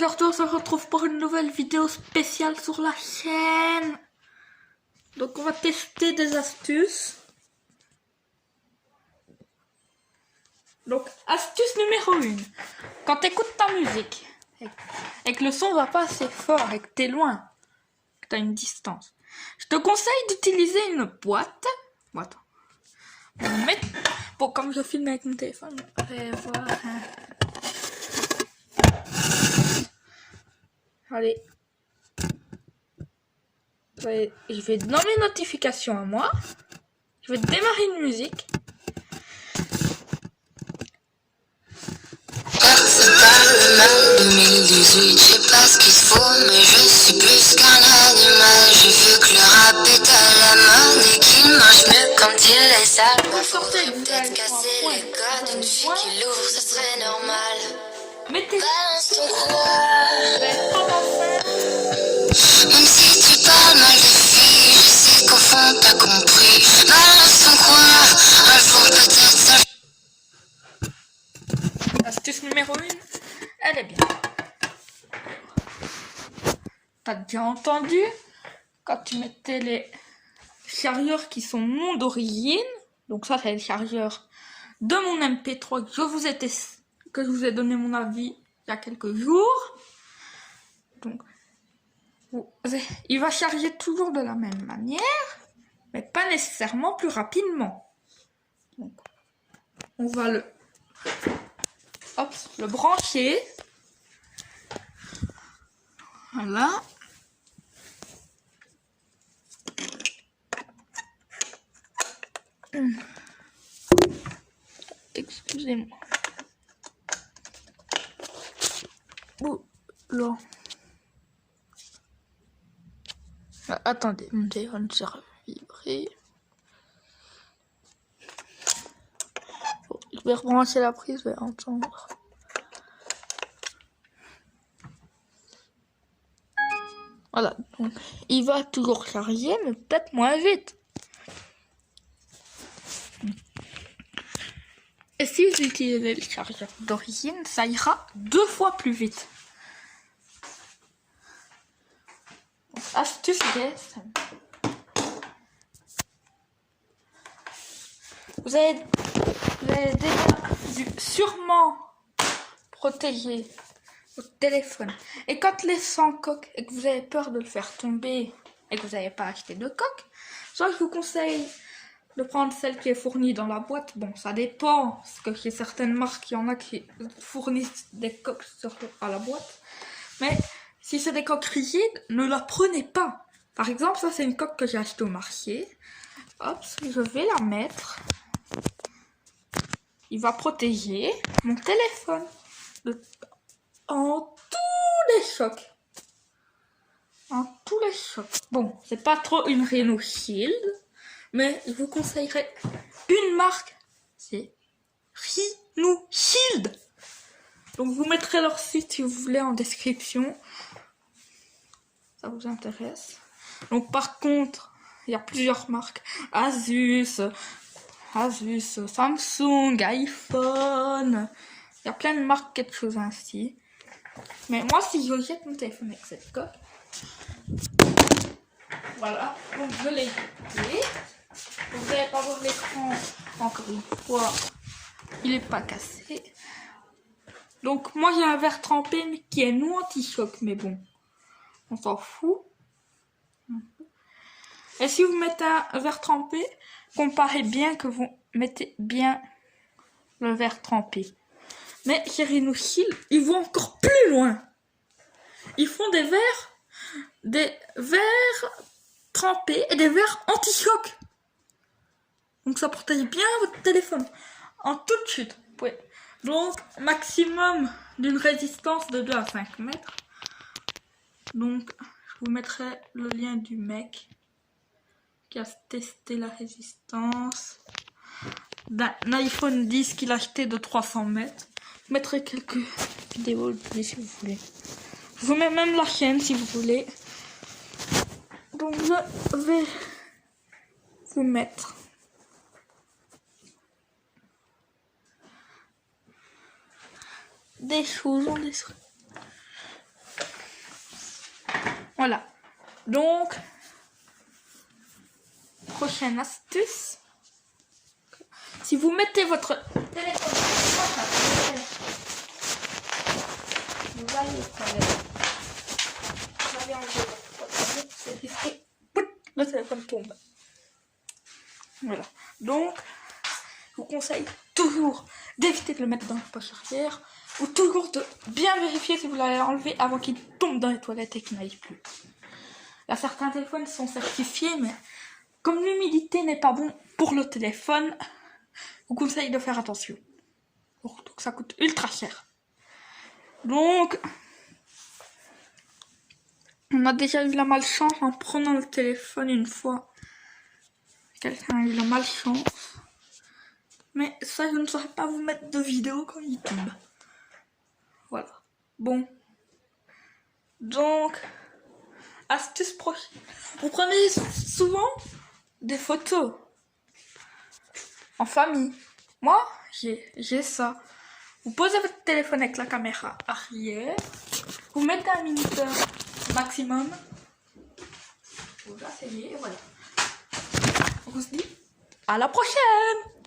aujourd'hui on se retrouve pour une nouvelle vidéo spéciale sur la chaîne. Donc on va tester des astuces. Donc astuce numéro 1. Quand tu écoutes ta musique et que le son va pas assez fort et que tu es loin, que tu as une distance, je te conseille d'utiliser une boîte. Bon, attends. Bon, comme je filme avec mon téléphone, voilà. Allez. Je vais dans mes notifications à moi. Je vais démarrer une musique. C'est pas le mal 2018, je sais pas ce qu'il faut, mais je suis plus qu'un animal. J'ai vu que le rap est à la mode et qu'il marche mieux quand il est sale. Faudrait peut-être casser les codes, une fille qui l'ouvre, ce serait normal. Balance ton quoi. Même si tu parles mal des filles, je sais qu'au fond t'as compris. Balance ton quoi, un jour peut-être ça. Astuce numéro 1, elle est bien. T'as déjà entendu quand tu mettais les chargeurs qui sont non d'origine. Donc ça c'est le chargeur de mon MP3 que je vous ai donné mon avis il y a quelques jours. Donc il va charger toujours de la même manière, mais pas nécessairement plus rapidement. Donc, on va le brancher. Voilà. Excusez-moi. Oh là. Ah, attendez, mon téléphone s'est vibré. Bon, je vais rebrancher la prise, je vais entendre. Voilà, donc il va toujours charger, mais peut-être moins vite. Et si vous utilisez le chargeur d'origine, ça ira 2 fois plus vite. Donc, astuce GSM. Vous avez déjà dû sûrement protéger votre téléphone. Et quand il est sans coque et que vous avez peur de le faire tomber et que vous n'avez pas acheté de coque, soit je vous conseille de prendre celle qui est fournie dans la boîte. Bon, ça dépend, parce que chez certaines marques, il y en a qui fournissent des coques à la boîte. Mais si c'est des coques rigides, ne la prenez pas. Par exemple, ça c'est une coque que j'ai achetée au marché. Hop, je vais la mettre. Il va protéger mon téléphone en tous les chocs. En tous les chocs. Bon, c'est pas trop une Reno Shield, mais je vous conseillerais une marque, c'est Reno Shield. Donc vous mettrez leur site si vous voulez en description. Ça vous intéresse. Donc par contre, il y a plusieurs marques. Asus, Samsung, iPhone. Il y a plein de marques, quelque chose ainsi. Mais moi, si je jette mon téléphone avec cette coque, voilà, donc je l'ai jeté. Vous n'allez pas voir l'écran, encore une fois, il n'est pas cassé. Donc moi j'ai un verre trempé mais qui est non anti-choc, mais bon, on s'en fout. Et si vous mettez un verre trempé, comparez bien que vous mettez bien le verre trempé. Mais chez Reno Shield, ils vont encore plus loin. Ils font des verres trempés et des verres anti-choc. Donc ça protège bien votre téléphone en toute chute. Ouais. Donc maximum d'une résistance de 2 à 5 mètres. Donc je vous mettrai le lien du mec qui a testé la résistance d'un iPhone 10 qu'il a acheté de 300 mètres. Je mettrai quelques vidéos si vous voulez. Je vous mets même la chaîne si vous voulez. Donc je vais vous mettre des choses en description. Voilà. Donc, prochaine astuce. Si vous mettez votre téléphone, vous allez aux toilettes. Vous allez enlever votre téléphone, c'est discret. Le téléphone tombe. Voilà. Donc, je vous conseille toujours d'éviter de le mettre dans la poche arrière ou toujours de bien vérifier si vous l'avez enlevé avant qu'il tombe dans les toilettes et qu'il n'aille plus. Là, certains téléphones sont certifiés, mais comme l'humidité n'est pas bon pour le téléphone, je vous conseille de faire attention. Surtout que ça coûte ultra cher. Donc, on a déjà eu la malchance en prenant le téléphone une fois. Quelqu'un a eu la malchance. Mais ça, je ne saurais pas vous mettre de vidéo quand il tombe. Voilà. Bon. Donc, astuce prochaine. Vous prenez souvent des photos en famille. Moi, j'ai ça. Vous posez votre téléphone avec la caméra arrière. Vous mettez un minuteur maximum. Vous asseyez et voilà. On se dit à la prochaine!